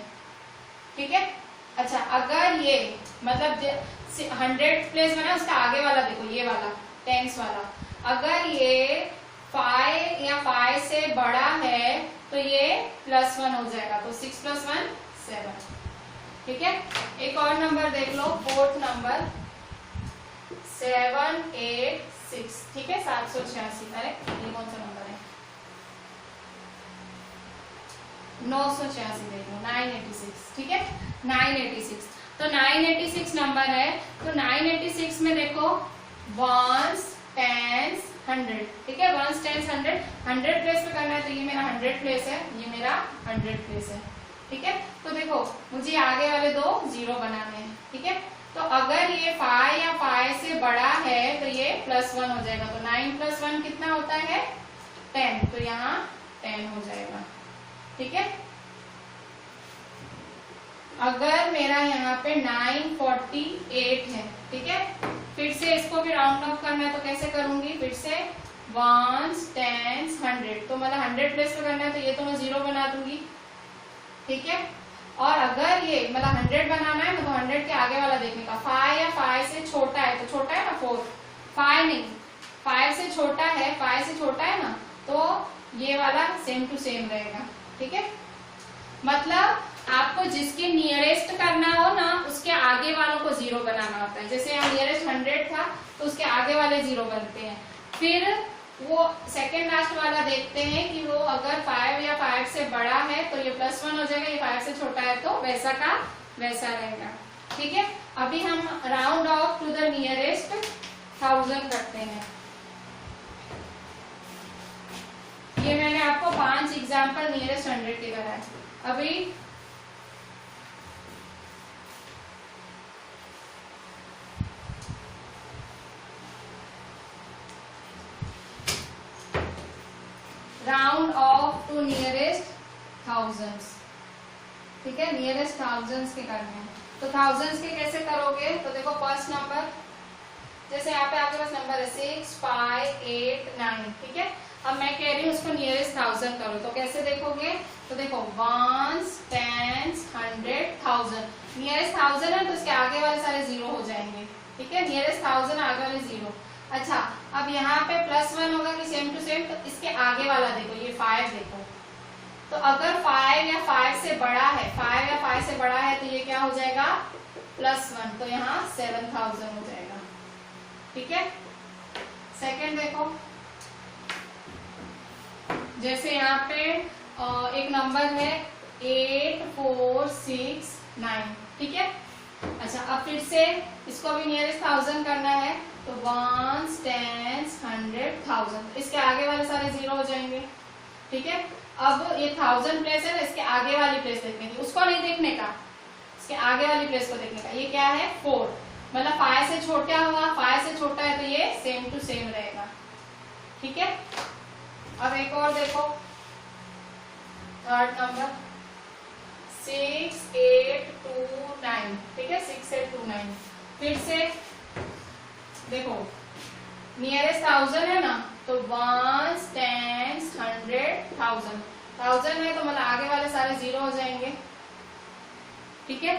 ठीक है। अच्छा अगर ये मतलब 100 प्लेस बना, उसका आगे वाला देखो ये वाला 10s वाला, अगर ये 5 या 5 से बड़ा है तो ये +1 हो जाएगा, तो 6 + 1 7, ठीक है। एक और नंबर देख लो, फोर्थ नंबर 786, ठीक है। 786, अरे ये कौन सा नंबर है, 986 देख लो, 986, ठीक है। 986 तो 986 नंबर है, तो 986 में देखो 1s 10s 100, ठीक है। 1s 10s 100 प्लेस पे करना है तो ये मेरा 100 प्लेस है, ये मेरा 100 प्लेस है, ठीक है। तो देखो मुझे आगे वाले 2 0 बनाने हैं, ठीक है। तो अगर ये 5 या 5 से बड़ा है तो ये +1 हो जाएगा, तो 9 + 1 कितना होता है 10, तो यहाँ 10 हो जाएगा, ठीक है। अगर मेरा यहाँ पे 948 है, ठीक है, फिर से इसको भी राउंड ऑफ करना है तो कैसे करूंगी, फिर से 1s 10s 100, तो मतलब 100 प्लेस पे करना है तो ये तो मैं 0 बना दूंगी, ठीक है। और अगर ये मतलब 100 बनाना है तो 100 के आगे वाला देखने का, 5 या 5 से छोटा है तो छोटा है ना 4, 5 नहीं 5 से छोटा है, 5 से छोटा है ना, तो ये वाला सेम टू सेम रहेगा, ठीक है। मतलब आपको जिसके नियरेस्ट करना हो ना, उसके आगे वालों को 0 बनाना होता है। जैसे यहाँ नियरेस्ट 100 था तो उसके आगे वाले 0 बनते हैं। फिर वो सेकेंड लास्ट वाला देखते हैं कि वो अगर 5 या 5 से बड़ा है तो ये +1 हो जाएगा, ये 5 से छोटा है तो वैसा का वैसा रहेगा, ठीक है। अभी हम round off to the nearest 1000 करते हैं। ये मैंने आपको 5 एग्जाम्पल नियरेस्ट 100 के कराए। अभी round off to nearest 1000s, ठीक है। नियरेस्ट 1000s के करने हैं तो 1000s के कैसे करोगे, तो देखो फर्स्ट नंबर, जैसे यहाँ पे आपके पास नंबर है 6 5 8 9, ठीक है। अब मैं कह रही हूँ उसको नियरेस्ट 1000 करो, तो कैसे देखोगे, तो देखो 1s 10s 100 1000, नियरेस्ट 1000 है तो इसके आगे वाले सारे 0 हो जाएंगे, ठीक है। नियरेस्ट 1000 आगे वाले 0। अच्छा अब यहाँ पे +1 होगा कि सेम टू सेम, तो इसके आगे वाला देखो ये 5 देखो, तो अगर 5 या 5 से बड़ा है, 5 या 5 से बड़ा है तो ये क्या हो जाएगा +1, तो यहाँ 7000 हो जाएगा, ठीक है। सेकंड देखो, जैसे यहाँ पे एक नंबर है 8469, ठीक है। अच्छा अब फिर से इसको भी नियरेस्ट 1000 करना है तो 1s 10s 100 1000, इसके आगे वाले सारे 0 हो जाएंगे, ठीक है। अब ये 1000 प्लेस है ना, इसके आगे वाली प्लेस देखने की, उसको नहीं देखने का, इसके आगे वाली प्लेस को देखने का। ये क्या है 4, मतलब 5 से छोटा हुआ, 5 से छोटा है तो ये सेम टू सेम रहेगा, ठीक है। अब एक और देखो थर्ड नंबर 6829, ठीक है 6829। फिर से देखो नियरेस्ट 1000 है ना, तो 1s 10s 100 1000, 1000 है तो मतलब आगे वाले सारे 0 हो जाएंगे, ठीक है।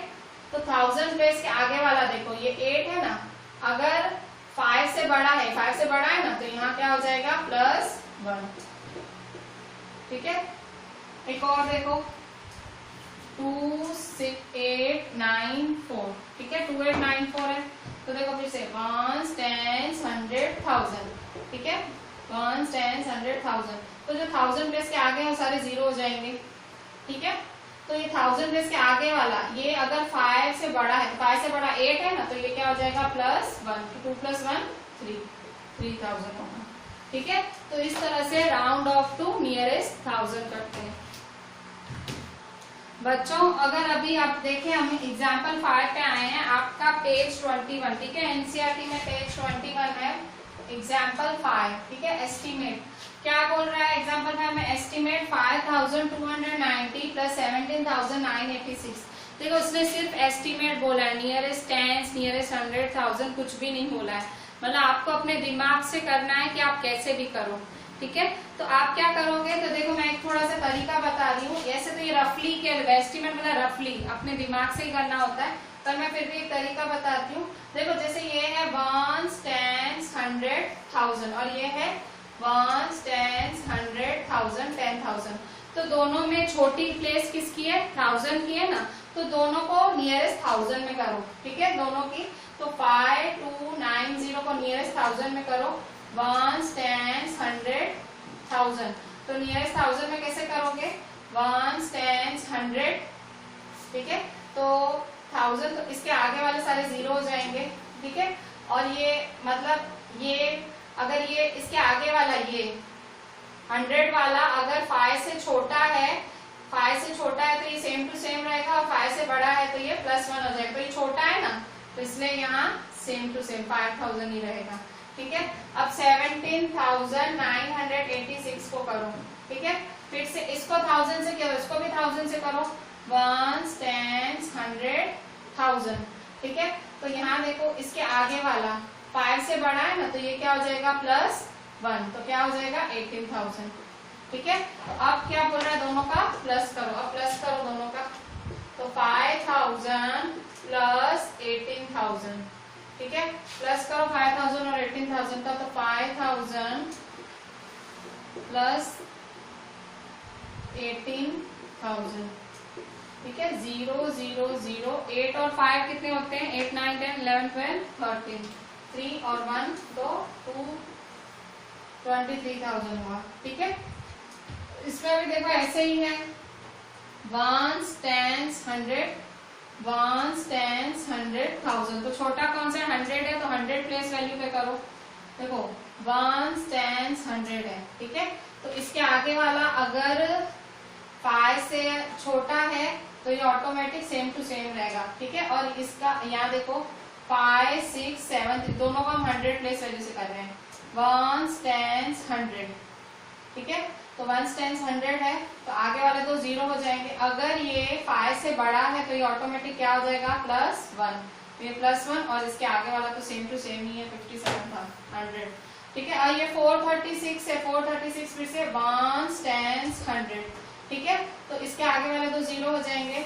तो 1000 प्लेस के आगे वाला देखो ये 8 है ना, अगर 5 से बड़ा है, 5 से बड़ा है ना, तो यहाँ क्या हो जाएगा +1, ठीक है। एक और देखो 2894, ठीक है 2894 है, तो देखो फिर से 1s 10s 100 1000, ठीक है 1s 10s 100 1000, तो जो 1000 प्लेस के आगे हैं सारे 0 हो जाएंगे, ठीक है। तो ये 1000 प्लेस के आगे वाला ये अगर 5 से बड़ा है, 5 से बड़ा 8 है ना, तो ये क्या हो जाएगा +1, 2 + 1 3, 3000 होगा, ठीक है, तो इस तरह से राउंड ऑफ टू नियरेस्ट 1000 करते हैं। बच्चों अगर अभी आप देखें, हम एग्जाम्पल 5 पे आए हैं, आपका पेज 21, ठीक है, एनसीईआरटी में पेज 21 है, एग्जाम्पल 5, ठीक है। एस्टिमेट क्या बोल रहा है एग्जाम्पल 5 में, एस्टिमेट 5290 प्लस 17986। देखो उसने सिर्फ एस्टिमेट बोला है, नियरेस्ट टेंस, नियरेस्ट 100,000 कुछ भी नहीं बोला है। मतलब आपको अपने दिमाग से करना है कि आप कैसे भी करो, ठीक है। तो आप क्या करोगे, तो देखो मैं एक थोड़ा सा तरीका बता रही हूँ। ऐसे तो ये रफली के एस्टिमेट मतलब रफली अपने दिमाग से ही करना होता है, पर मैं फिर भी एक तरीका बताती हूँ। देखो जैसे ये है 1 10 100,000 और ये है 1 10 100,000 10,000, तो दोनों में छोटी प्लेस किसकी है, 1000 की है ना, तो दोनों को नियरेस्ट 1000 में करो, ठीक है, दोनों की। तो 5290 को नियरेस्ट 1000 में करो, 1 10 100,000, तो नियरेस्ट 1000 में कैसे करोगे, 1 10 100, ठीक है, तो 1000, तो इसके आगे वाले सारे जीरो हो जाएंगे, ठीक है। और ये मतलब ये अगर ये इसके आगे वाला ये 100 वाला अगर 5 से छोटा है, 5 से छोटा है तो ये सेम टू सेम रहेगा, और 5 से बड़ा है तो ये +1 हो जाएगा। तो ये छोटा है ना, तो इसलिए यहाँ सेम टू सेम 5000 ही रहेगा, ठीक है। अब 17,986 को करो, ठीक है, फिर से इसको 1000 से करो, इसको भी 1000 से करो, 1 10 100,000, ठीक है। तो यहाँ देखो इसके आगे वाला 5 से बड़ा है ना, तो ये क्या हो जाएगा +1, तो क्या हो जाएगा 18,000, ठीक है। तो अब क्या बोल रहा है, दोनों का प्लस करो, अब प्लस करो दोनों का, तो 5000 प्लस 18,000, ठीक है, प्लस करो 5000 और 18,000 का, तो 5000 प्लस 18,000, ठीक है, 0 0 0, 8 और 5 कितने होते हैं, 8 9 10 11 12 13, 3 और 1 तो 2 23,000 हुआ, ठीक है। इसमें भी देखो ऐसे ही है, 1 10 100 1 10 100,000, तो छोटा कौन सा 100 है, तो 100 प्लेस वैल्यू पे करो, देखो 1 10 100 है, ठीक है। तो इसके आगे वाला अगर 5 से छोटा है तो ये ऑटोमेटिक सेम टू सेम रहेगा, ठीक है। और इसका यहाँ देखो 5 6 7 दोनों को हम 100 प्लेस वैल्यू से कर रहे हैं, 1 10 100, ठीक है। तो 1 10 100 है, तो आगे वाले दो जीरो हो जाएंगे। अगर ये 5 से बड़ा है तो ये ऑटोमेटिक क्या हो जाएगा +1, तो ये +1, और इसके आगे वाला तो सेम टू सेम ही है 57,100, ठीक है। और ये 436 है, 436 फिर से 1 10 100, ठीक है, तो इसके आगे वाले दो जीरो हो जाएंगे।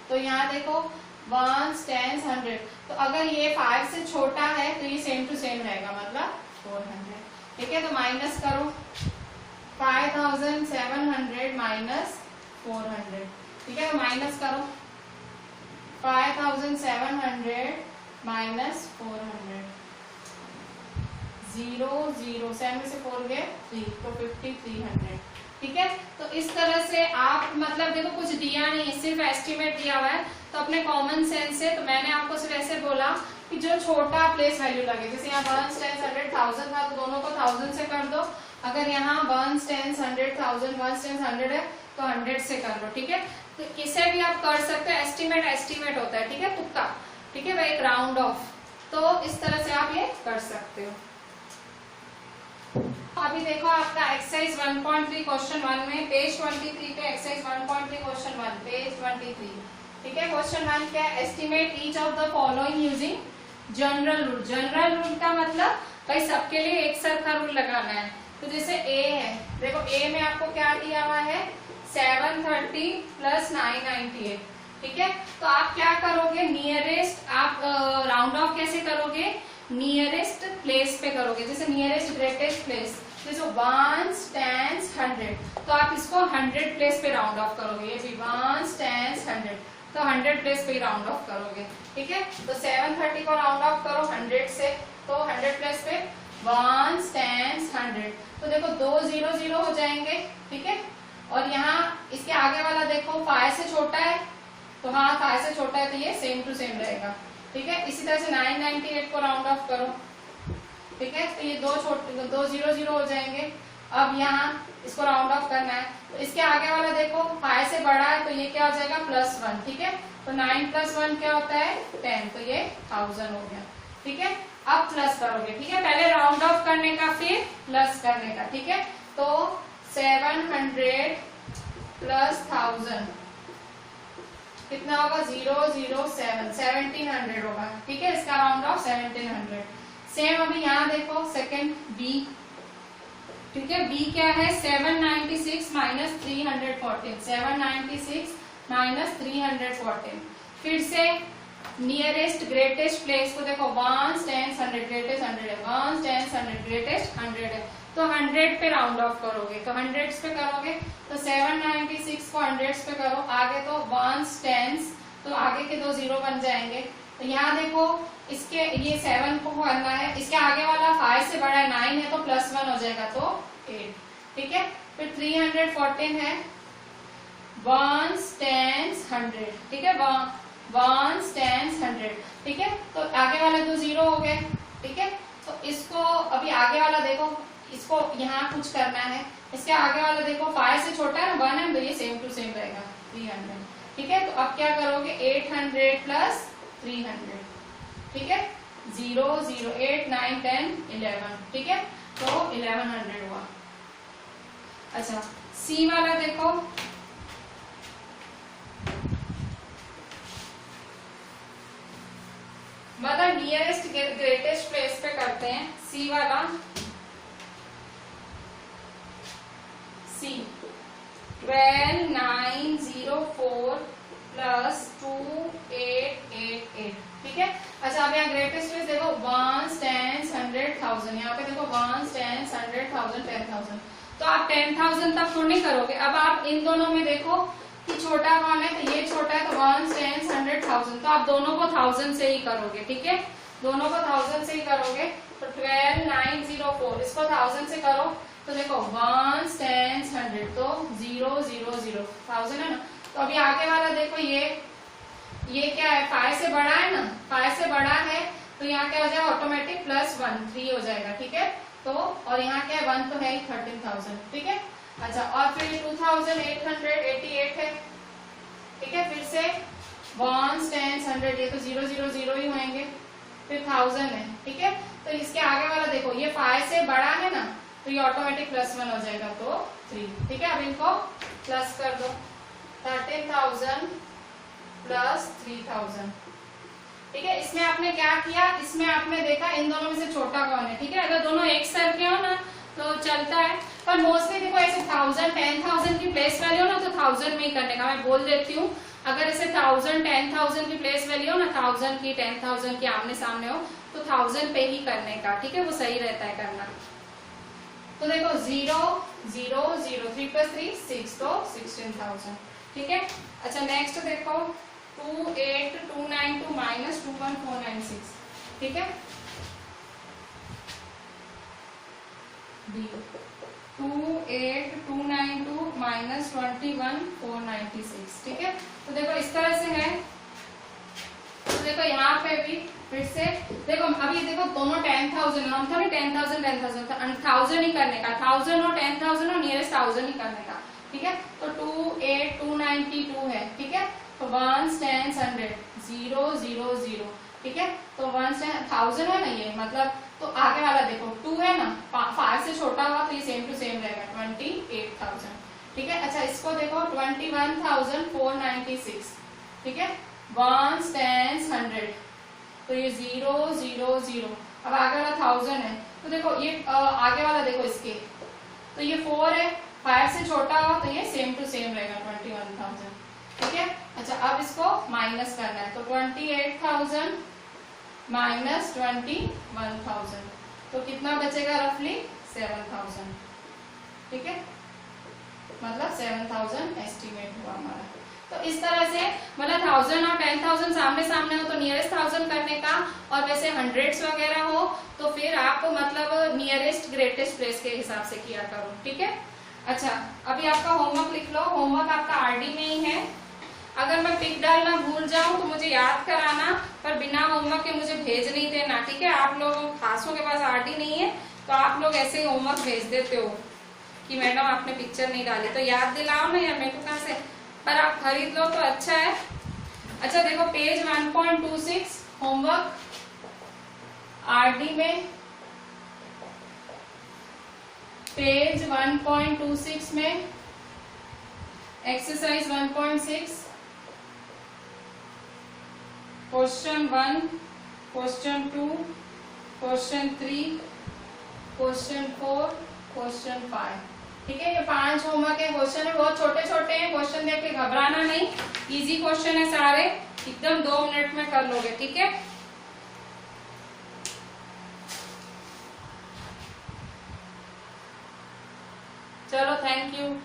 तो यहाँ देखो 1 10 100, तो अगर ये 5 से छोटा है तो ये सेम टू सेम रहेगा, मतलब 400, ठीक है। तो माइनस करो 5700 माइनस 400, ठीक है, तो माइनस करो 5700 माइनस 400, 0 0 7 में से 4 गए 3, तो 5300, ठीक है। तो इस तरह से आप मतलब देखो कुछ दिया नहीं है, सिर्फ एस्टिमेट दिया हुआ है, तो अपने कॉमन सेंस से, तो मैंने आपको सिर्फ ऐसे बोला कि जो छोटा प्लेस वैल्यू लगे, जैसे यहाँ 1 10 100,000 था तो दोनों को 1000 से कर दो, अगर यहाँ 1 10 100,000 1 10 100 है तो 100 से कर लो, ठीक है। तो इसे भी आप कर सकते हो, एस्टिमेट एस्टिमेट होता है, ठीक है, तुक्का, ठीक है, वह एक राउंड ऑफ, तो इस तरह से आप ये कर सकते हो। अभी देखो आपका एक्सरसाइज 1.3 क्वेश्चन 1 में पेज 23 पे एक्सरसाइज 1.3 क्वेश्चन 1 पेज 23, ठीक है। क्वेश्चन 1 क्या है, estimate each of the following using general rule. General rule का मतलब भाई सबके लिए एक सरखा रूल लगाना है। तो जैसे ए है, देखो ए में आपको क्या दिया हुआ है 730 प्लस 998, ठीक है। तो आप क्या करोगे, नियरेस्ट आप राउंड ऑफ कैसे करोगे, नियरेस्ट प्लेस पे करोगे, जैसे नियरेस्ट ग्रेटेस्ट प्लेस, जैसे 1 10 100, तो आप इसको 100 प्लेस पे राउंड ऑफ करोगे, ये भी 1 10 100, तो 100 प्लेस पे राउंड ऑफ करोगे, ठीक है। तो 730 को राउंड ऑफ करो 100 से, तो 100 प्लेस पे 1 10 100, तो देखो 2 0 0 हो जाएंगे, ठीक है। और यहाँ इसके आगे वाला देखो 5 से छोटा है, तो हाँ 5 से छोटा है तो ये सेम टू सेम रहेगा, ठीक है। इसी तरह से 998 को राउंड ऑफ करो, ठीक है। तो ये दो जीरो जीरो हो जाएंगे। अब यहाँ इसको राउंड ऑफ करना है, तो इसके आगे वाला देखो 5 से बड़ा है, तो ये क्या हो जाएगा +1, ठीक है। तो 9 + 1 क्या होता है 10, तो ये 1000 हो गया, ठीक है। अब प्लस करोगे, ठीक है, पहले राउंड ऑफ करने का फिर प्लस करने का, ठीक है। तो 700 + 1000 कितना होगा 007, 1700 होगा, ठीक है। इसका राउंड ऑफ 1700। सेम अभी यहाँ देखो सेकंड बी, ठीक है। बी क्या है 796 - 314, 796 - 314। फिर से नियरेस्ट ग्रेटेस्ट प्लेस को देखो 1 10 100, ग्रेटेस्ट 100 है, 1 10 100, ग्रेटेस्ट 100 है, तो 100 पे राउंड ऑफ करोगे, तो 100 पे करोगे, तो 796 को 100 पे करो, आगे तो 1s 10s, तो आगे के 2 0 बन जाएंगे। तो यहाँ देखो इसके ये 7 को करना है, इसके आगे वाला 5 से बड़ा है 9 है, तो +1 हो जाएगा, तो 8, ठीक है। फिर 314 है 1s 10s 100, ठीक है, 1s 10s 100, ठीक है। तो आगे वाले 2 0 हो गए, ठीक है। तो इसको अभी आगे वाला देखो, इसको यहाँ कुछ करना है, इसके आगे वाला देखो 5 से छोटा है ना 1 है, तो ये सेम टू सेम रहेगा 300, ठीक है। तो अब क्या करोगे 800 + 300, ठीक है, 0 0 8 9 10 11, ठीक है, तो 1100 हुआ। अच्छा सी वाला देखो, मतलब नियरेस्ट ग्रेटेस्ट प्लेस पे करते हैं। सी वाला, सी 12904 + 2888, ठीक है। अच्छा अब यहाँ ग्रेटेस्ट प्लेस देखो 1s 10s 100 1000, यहाँ पे देखो 1s 10s 100 1000 10,000, तो आप 10,000 तक तो नहीं करोगे। अब आप इन दोनों में देखो कि छोटा कौन है, तो ये छोटा है, तो 1s 10s 100 1000, तो आप दोनों को 1000 से ही करोगे, ठीक है, दोनों को 1000 से ही करोगे। तो 12904 इसको 1000 से करो, तो देखो 1s 10s 100, तो 0 0 0 1000 है ना। तो अभी आगे वाला देखो ये क्या है 5 से बड़ा है ना, 5 से बड़ा है, तो यहाँ क्या हो जाएगा ऑटोमेटिक +1 3 हो जाएगा, ठीक है। तो और यहाँ क्या है 1 तो है ही 13,000, ठीक है। अच्छा और फिर 2888 है, ठीक है। फिर से 1s 10s 100, ये तो 0 0 0 ही होंगे, फिर 1000 है, ठीक है। तो इसके आगे वाला देखो ये 5 से बड़ा है ना, तो ये ऑटोमेटिक +1 हो जाएगा, तो 3, ठीक है। अब इनको प्लस कर दो 13,000 + 3,000, ठीक है। इसमें आपने क्या किया, इसमें आपने देखा इन दोनों में से छोटा कौन है, ठीक है। अगर दोनों एक सर के हो ना तो चलता है, पर मोस्टली देखो ऐसे 1000 10,000 की प्लेस वैल्यू हो ना तो 1000 में ही करने का मैं बोल देती हूँ। अगर ऐसे 1000 10,000 की प्लेस वैल्यू हो ना, 1000 की 10,000 की आमने सामने हो, तो 1000 पे ही करने का, ठीक है, वो सही रहता है करना। तो देखो 0 0 0 3 + 3 6, तो 16,000, ठीक है। अच्छा नेक्स्ट देखो 28292 - 21496, ठीक है। B 28292 - 21496, ठीक है। तो देखो इस तरह से है। तो देखो यहाँ पे भी फिर से देखो अभी देखो दोनों 10,000 हम था 10,000 10,000 था, 1000 ही करने का, 1000 और 10,000 और नियरेस्ट 1000 ही करने का, ठीक है। तो 28292 है, ठीक है। तो 1s 10s 100 0 0 0, ठीक है। तो 1s 1000 है ना ये, मतलब तो आगे वाला देखो 2 है ना, 5 से छोटा हुआ, तो ये सेम टू सेम रहेगा 28,000, ठीक है। अच्छा इसको देखो 21,496, ठीक है, 1s 10s 100, तो ये 0 0 0, अब आगे वाला 1000 है, तो देखो ये आगे वाला देखो इसके, तो ये 4 है, 5 से छोटा हुआ, तो ये सेम टू सेम रहेगा 21,000, ठीक है। अच्छा अब इसको माइनस करना है, तो 28,000 - 21,000, तो कितना बचेगा रफली 7,000, ठीक है, मतलब 7,000 एस्टिमेट हुआ हमारा। तो इस तरह से मतलब 1000 और 10,000 सामने सामने हो तो नियरेस्ट 1000 करने का, और वैसे हंड्रेड्स वगैरह हो तो फिर आप मतलब नियरेस्ट ग्रेटेस्ट प्लेस के हिसाब से किया करो, ठीक है। अच्छा अभी आपका होमवर्क लिख लो, होमवर्क आपका आरडी में ही है। अगर मैं पिक डालना भूल जाऊं तो मुझे याद कराना, पर बिना होमवर्क के मुझे भेज नहीं देना, ठीक है। आप लोगों खासों के पास आरडी नहीं है तो आप लोग ऐसे ही होमवर्क भेज देते हो कि मैडम आपने पिक्चर नहीं डाली, तो याद दिलाओ ना यार, मेरे को कहाँ से, पर आप खरीद लो तो अच्छा है। अच्छा देखो पेज 1.26 होमवर्क आरडी में, पेज 1.26 में exercise 1.6 question 1, question 2, question 3, question 4, question 5, ठीक है। ये 5 होमवर्क के क्वेश्चन है, बहुत छोटे छोटे हैं, क्वेश्चन देख के घबराना नहीं, इजी क्वेश्चन है सारे, एकदम 2 मिनट में कर लोगे, ठीक है। चलो थैंक यू।